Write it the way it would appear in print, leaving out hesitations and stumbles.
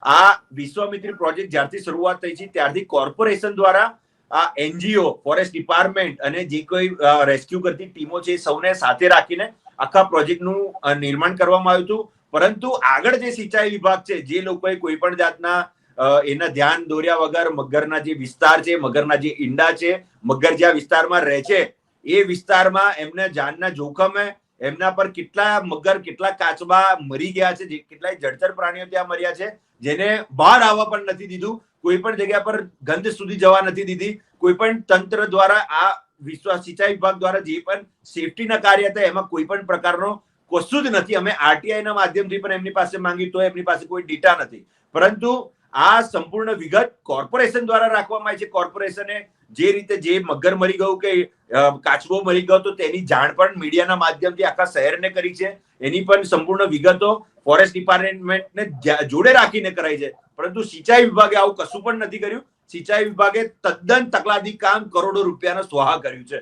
આ વિશ્વામિત્રી પ્રોજેક્ટ જ્યારથી શરૂઆત થઈ છે ત્યારથી કોર્પોરેશન દ્વારા આ એનજીઓ, ફોરેસ્ટ ડિપાર્ટમેન્ટ અને જે કોઈ રેસ્ક્યુ કરતી ટીમો છે સૌને સાથે રાખીને આખા પ્રોજેક્ટનું નિર્માણ કરવામાં આવ્યું હતું. પરંતુ આગળ જે સિંચાઈ વિભાગ છે, જે લોકોએ કોઈ પણ જાતના એના ધ્યાન દોર્યા વગર મગરના જે વિસ્તાર છે, મગરના જે ઈંડા છે, મગર જ્યાં વિસ્તારમાં રહે છે એ વિસ્તારમાં એમને જાનના જોખમે એમના પર કેટલા મગર, કેટલા કાચબા મરી ગયા છે, કેટલાય જળચર પ્રાણીઓ ત્યાં મર્યા છે, જેને બહાર આવવા પણ નથી દીધું, કોઈ પણ જગ્યા પર ગંધ સુધી જવા નથી દીધી. કોઈ પણ તંત્ર દ્વારા આ સિંચાઈ વિભાગ દ્વારા જે પણ સેફટીના કાર્ય હતા એમાં કોઈ પણ પ્રકારનો કશું જ નથી. અમે આરટીઆઈ ના માધ્યમથી પણ એમની પાસે માંગી તો એમની પાસે કોઈ ડેટા નથી. પરંતુ આ સંપૂર્ણ વિગત કોર્પોરેશન દ્વારા રાખવામાં આવી છે. કોર્પોરેશને જે રીતે જે મગર મરી ગયું કે કાચબો મરી ગયો તો તેની જાણ પણ મીડિયાના માધ્યમથી આખા શહેરને કરી છે. એની પણ સંપૂર્ણ વિગતો ફોરેસ્ટ ડિપાર્ટમેન્ટને જોડે રાખીને કરાઈ છે. પરંતુ સિંચાઈ વિભાગે આવું કશું પણ નથી કર્યું. સિંચાઈ વિભાગે તદ્દન તકલાદી કામ, કરોડો રૂપિયાનો સ્વાહા કર્યું છે.